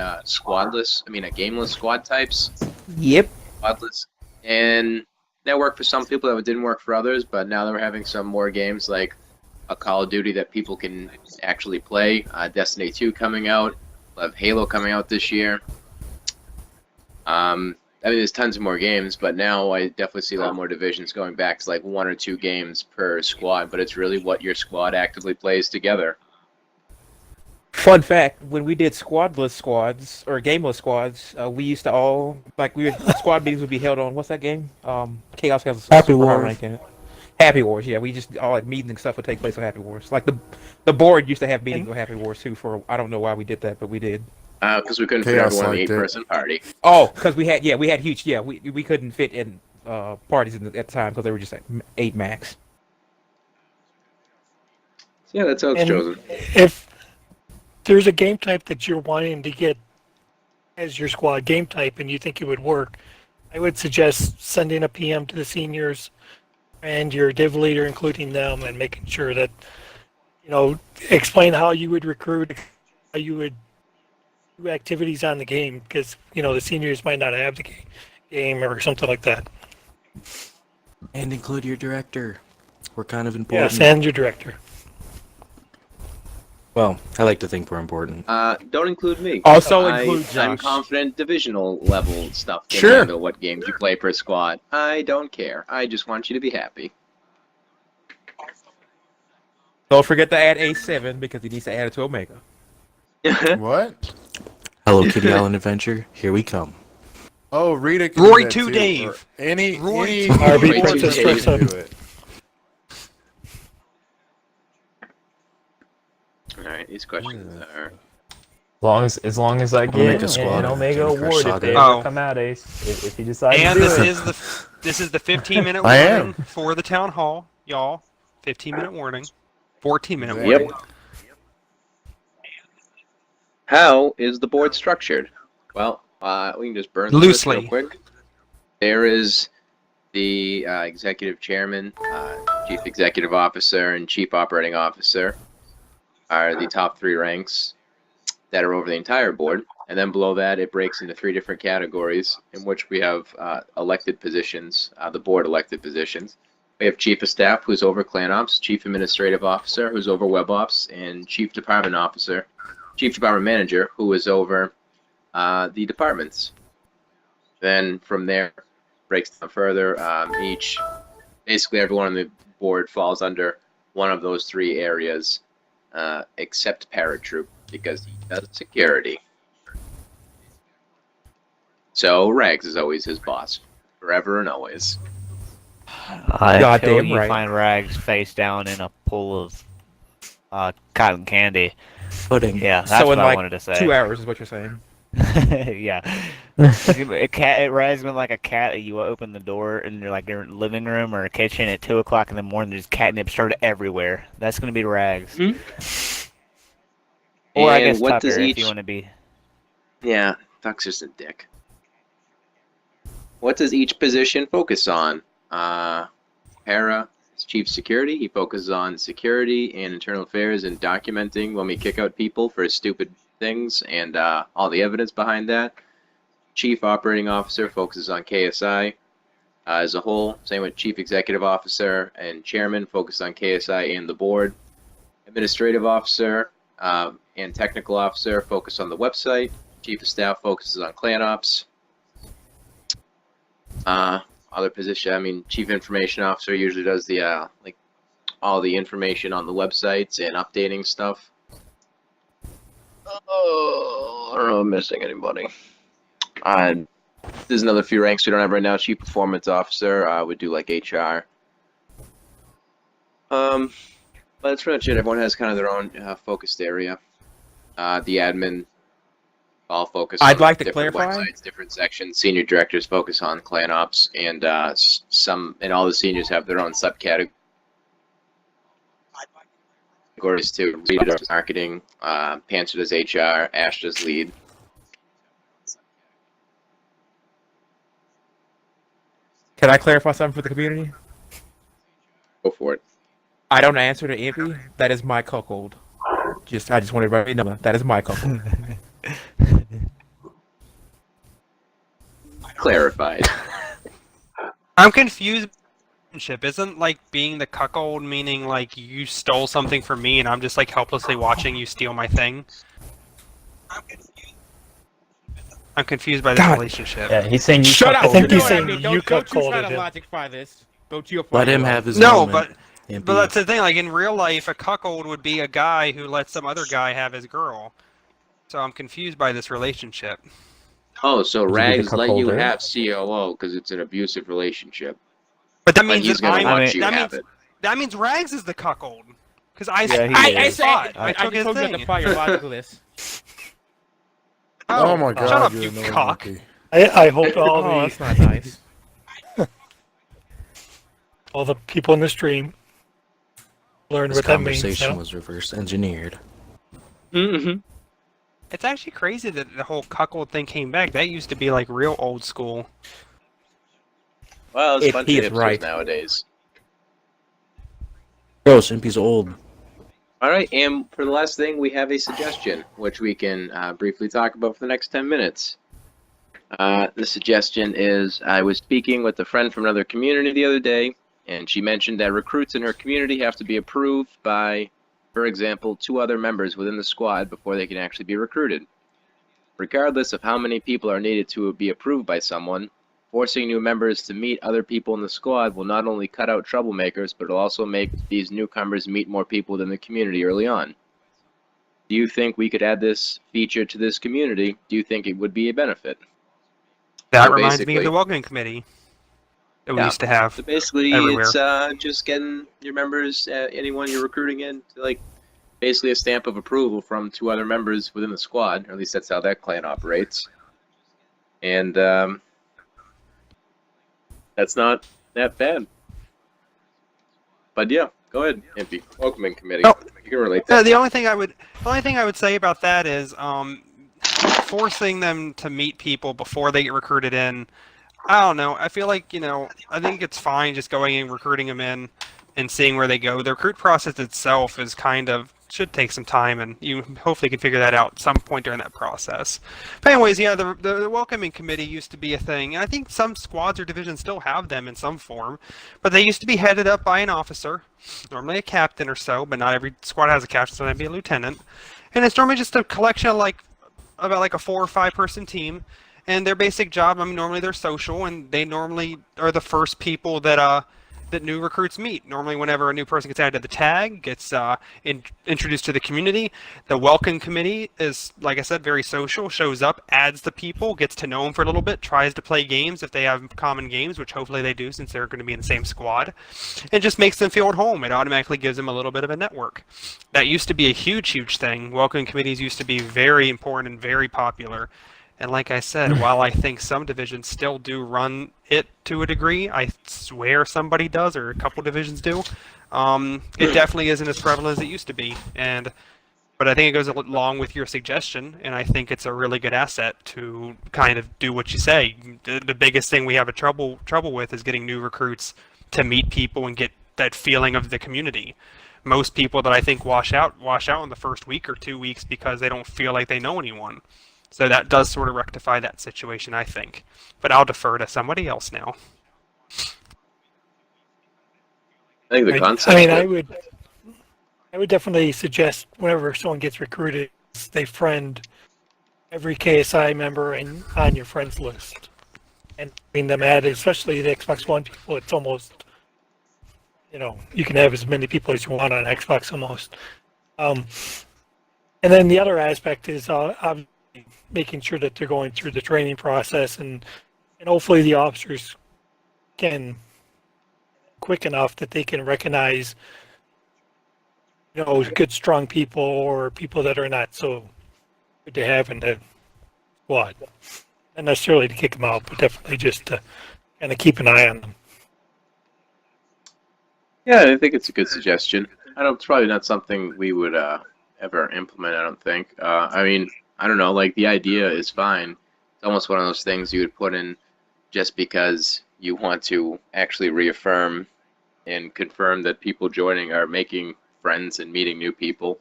gameless squad types, Yep. squadless, and that worked for some people. That didn't work for others. But now that we're having some more games like a Call of Duty that people can actually play, Destiny 2 coming out, we'll have Halo coming out this year. There's tons of more games, but now I definitely see a lot more divisions going back to like 1 or 2 games per squad, but it's really what your squad actively plays together. Fun fact: when we did squadless squads or gameless squads, we used to all squad meetings would be held on what's that game? Chaos has a Happy super high Wars. rank in it. Happy Wars, yeah. We just all like meetings and stuff would take place on Happy Wars. Like the board used to have meetings on Happy Wars too. I don't know why we did that, but we did. Because we couldn't fit Chaos everyone in liked the it. 8-person party. Oh, because we had huge we couldn't fit in parties at the time because they were just like 8 max. So yeah, that's how it's And chosen. if there's a game type that you're wanting to get as your squad game type and you think it would work, I would suggest sending a PM to the seniors and your div leader, including them, and making sure that, explain how you would recruit, how you would do activities on the game, because, the seniors might not have the game or something like that. And include your director. We're kind of important. Yes, and your director. Well, I like to think we're important. Don't include me. Also include I'm Josh. confident divisional level stuff can Sure. handle what games you play per squad. I don't care. I just want you to be happy. Don't forget to add A7 because he needs to add it to Omega. What? Hello, Kitty Island Adventure. Here we come. Oh, Rita can Roy do that to too, Dave. or Any Roy any to RB any Princess person can Tressa. do it. Alright, these questions are... As long as I gonna make get a squad an of Omega Candy Crush award if Saga. they Oh. ever come out, Ace. If you decide And to do this it. is the 15-minute I warning am. for the town hall, y'all. 15-minute warning. 14-minute Yep. warning. How is the board structured? Well, we can just burn through this real Loosely. quick. There is the executive chairman, chief executive officer, and chief operating officer are the top 3 ranks that are over the entire board. And then below that, it breaks into 3 different categories in which we have elected positions, the board elected positions. We have chief of staff, who's over clan ops, chief administrative officer, who's over web ops, and chief department manager, who is over the departments. Then from there, breaks down further. Basically everyone on the board falls under one of those 3 areas, except Paratroop, because he does security. So Rags is always his boss, forever and always. Until Goddamn you right. find Rags face down in a pool of cotton candy. Pudding. Yeah, that's So what in I like wanted to say. 2 hours is what you're saying. Yeah. It Rags been like a cat. You open the door in your living room or kitchen at 2 o'clock in the morning. There's catnip started everywhere. That's gonna be Rags. Or I And guess what Tucker does if each... you want to be. Yeah, Tuck's just a dick. What does each position focus on? Para, As Chief Security, he focuses on security and internal affairs and documenting when we kick out people for stupid things and all the evidence behind that. Chief Operating Officer focuses on KSI as a whole. Same with Chief Executive Officer and Chairman focus on KSI and the board. Administrative Officer and Technical Officer focus on the website. Chief of Staff focuses on clan ops. Other position, I mean, Chief Information Officer usually does the like all the information on the websites and updating stuff. Oh, I don't know if I'm missing anybody. There's another few ranks we don't have right now. Chief Performance Officer would do like HR. But that's pretty much it. Everyone has kind of their own focused area. The admin all focus on I'd like to different clarify. websites, different sections. Senior directors focus on clan ops, and all the seniors have their own subcategories too. Rita does marketing, Panther does HR, Ash does lead. Can I clarify something for the community? Go for it. I don't answer to Impy. That is my cuckold. I just want everybody to know that is my cuckold. Clarified. I'm confused. Isn't like being the cuckold meaning like you stole something from me and I'm just like helplessly watching you steal my thing? I'm confused by this God. relationship. Yeah, he's saying you. Shut up! I think You he's know saying what I mean. you Don't you try cuckolded to him. logify this. Go to your Let him fucking have his No, moment. but that's the thing. Like in real life, a cuckold would be a guy who lets some other guy have his girl. So I'm confused by this relationship. Oh, so Would you be the Rags let you cuckolder? have COO because it's an abusive relationship. But that But means he's that gonna I'm. want mean- you that to have means it. that means Rags is the cuckold. Because I Yeah, he I is. said I I took his told you to thing. fire logicalist. Oh my god, Shut up, you're you annoying cock. monkey. I hope all Oh, the that's not nice. all the people in the stream learn This what that means. conversation Now. was reverse engineered. Mm-hmm. It's actually crazy that the whole cuckold thing came back. That used to be like real old school. Well, it's If fun he to is hipsters right. nowadays. Bro, Simpy's old. All right, and for the last thing, we have a suggestion, which we can briefly talk about for the next 10 minutes. The suggestion is, I was speaking with a friend from another community the other day, and she mentioned that recruits in her community have to be approved by, for example, 2 other members within the squad before they can actually be recruited. Regardless of how many people are needed to be approved by someone, forcing new members to meet other people in the squad will not only cut out troublemakers, but it'll also make these newcomers meet more people within the community early on. Do you think we could add this feature to this community? Do you think it would be a benefit? That So reminds me of basically- the welcoming committee that we Yeah. used to have. So basically, Everywhere. it's just getting your members, anyone you're recruiting in, to like basically a stamp of approval from 2 other members within the squad. Or at least that's how that clan operates. And that's not that bad. But yeah, go ahead, Impy. Welcoming committee. Oh. You can relate that. The only thing I would say about that is forcing them to meet people before they get recruited in. I don't know. I feel like I think it's fine just going and recruiting them in and seeing where they go. The recruit process itself is should take some time, and you hopefully can figure that out at some point during that process. But anyways, yeah, the welcoming committee used to be a thing, and I think some squads or divisions still have them in some form, but they used to be headed up by an officer, normally a captain or so, but not every squad has a captain, so that'd be a lieutenant. And it's normally just a collection of about a 4 or 5 person team, and their basic job, normally they're social, and they normally are the first people that new recruits meet. Normally, whenever a new person gets added to the tag, gets introduced to the community, the welcome committee is, like I said, very social, shows up, adds the people, gets to know them for a little bit, tries to play games if they have common games, which hopefully they do since they're going to be in the same squad, and just makes them feel at home. It automatically gives them a little bit of a network. That used to be a huge, huge thing. Welcome committees used to be very important and very popular. And like I said, while I think some divisions still do run it to a degree, I swear somebody does, or a couple divisions do, it definitely isn't as prevalent as it used to be. But I think it goes along with your suggestion, and I think it's a really good asset to kind of do what you say. The biggest thing we have trouble with is getting new recruits to meet people and get that feeling of the community. Most people that I think wash out in the first week or 2 weeks because they don't feel like they know anyone. So that does sort of rectify that situation, I think. But I'll defer to somebody else now. I think the concept. I mean, I would definitely suggest whenever someone gets recruited, they friend every KSI member on your friends list, and having them added, especially the Xbox One people. It's almost, you can have as many people as you want on Xbox almost. And then the other aspect is making sure that they're going through the training process, and hopefully the officers can quick enough that they can recognize good strong people or people that are not so good to have in the squad. Not necessarily to kick them out, but definitely just to kind of keep an eye on them. Yeah, I think it's a good suggestion. It's probably not something we would ever implement, I don't think. I mean, I don't know, like the idea is fine. It's almost one of those things you would put in just because you want to actually reaffirm and confirm that people joining are making friends and meeting new people.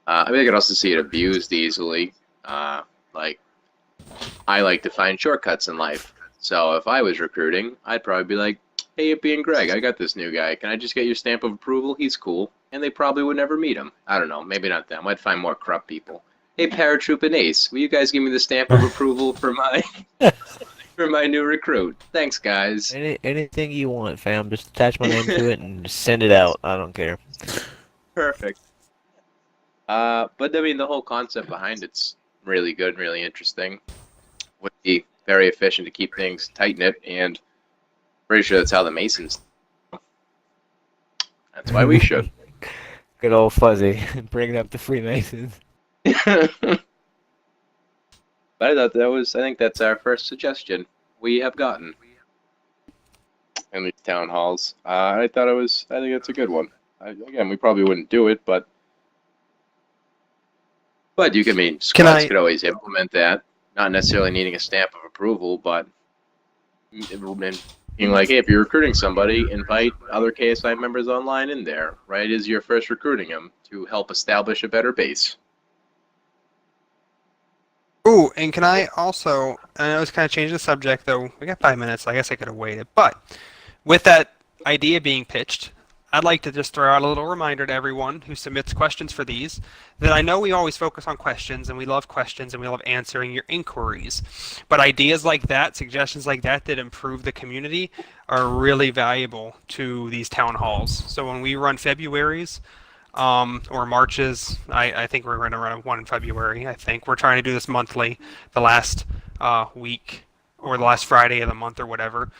I mean, I could also see it abused easily. Like, I like to find shortcuts in life. So if I was recruiting, I'd probably be like, hey, Ippy and Greg, I got this new guy. Can I just get your stamp of approval? He's cool. And they probably would never meet him. I don't know. Maybe not them. I'd find more corrupt people. Hey, Paratroop and Ace, will you guys give me the stamp of approval for my for my new recruit? Thanks, guys. Anything you want, fam. Just attach my name to it and just send it out. I don't care. Perfect. But I mean, the whole concept behind it's really good and really interesting. Would be very efficient to keep things tight-knit, and pretty sure that's how the Masons. That's why we should. Good old Fuzzy, bringing up the Freemasons. But I thought I think that's our first suggestion we have gotten in these town halls. I think that's a good one. Again, we probably wouldn't do it, but you can mean squads could always implement that. Not necessarily needing a stamp of approval, but being like, hey, if you're recruiting somebody, invite other KSI members online in there, right? As you're first recruiting them to help establish a better base. Ooh, and can I also, I know it's kind of changed the subject, though we got 5 minutes, so I guess I could have waited, but with that idea being pitched, I'd like to just throw out a little reminder to everyone who submits questions for these that I know we always focus on questions and we love answering your inquiries. But ideas like that, suggestions like that improve the community are really valuable to these town halls. So when we run Februaries or Marches, I think we're going to run one in February. I think we're trying to do this monthly, the last week or the last Friday of the month or whatever.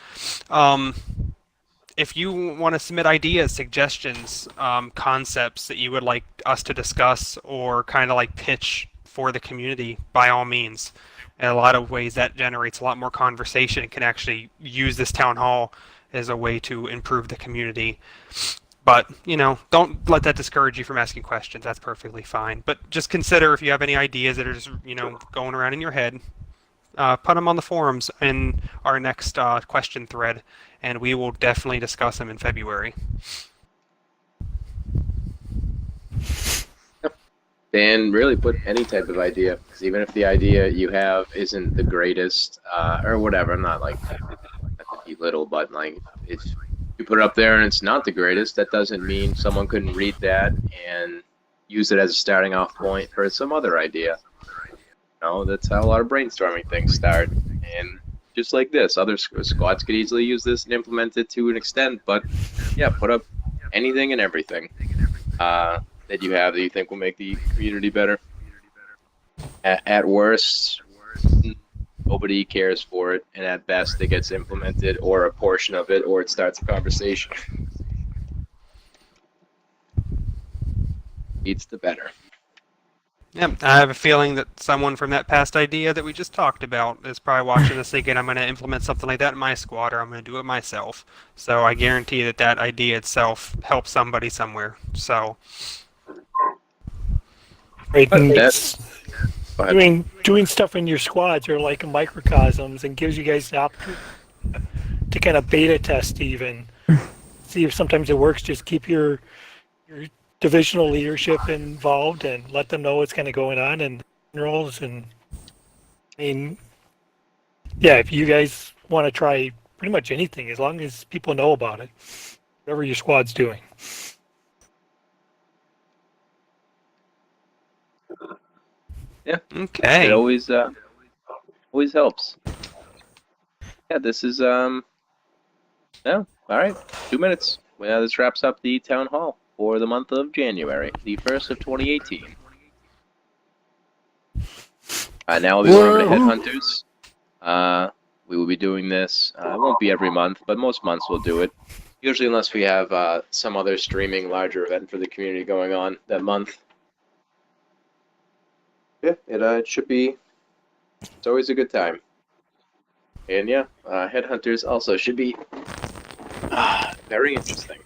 If you want to submit ideas, suggestions, concepts that you would like us to discuss or kind of like pitch for the community, by all means. In a lot of ways, that generates a lot more conversation and can actually use this town hall as a way to improve the community. But, don't let that discourage you from asking questions. That's perfectly fine. But just consider if you have any ideas that are just, going around in your head, put them on the forums in our next question thread, and we will definitely discuss them in February. And really put any type of idea, because even if the idea you have isn't the greatest, or whatever, I'm not like to belittle, but like if you put it up there and it's not the greatest, that doesn't mean someone couldn't read that and use it as a starting off point for some other idea. That's how a lot of brainstorming things start. And just like this, other squads could easily use this and implement it to an extent. But yeah, put up anything and everything that you have that you think will make the community better. At worst, nobody cares for it, and at best, it gets implemented, or a portion of it, or it starts a conversation. It's the better. Yeah, I have a feeling that someone from that past idea that we just talked about is probably watching this thinking, I'm going to implement something like that in my squad, or I'm going to do it myself. So I guarantee that idea itself helps somebody somewhere. So, right, doing stuff in your squads are like microcosms and gives you guys the opportunity to kind of beta test even see if sometimes it works. Just keep your divisional leadership involved and let them know what's kind of going on and roles. And I mean, yeah, if you guys want to try pretty much anything, as long as people know about it, whatever your squad's doing. Okay. It always helps. Yeah, this is no. All right, 2 minutes. Well, this wraps up the town hall for the month of January, the 1st of 2018. Now we'll be going over to Headhunters. We will be doing this. It won't be every month, but most months we'll do it. Usually, unless we have some other streaming larger event for the community going on that month. Yeah, it should be. It's always a good time. And yeah, Headhunters also should be very interesting.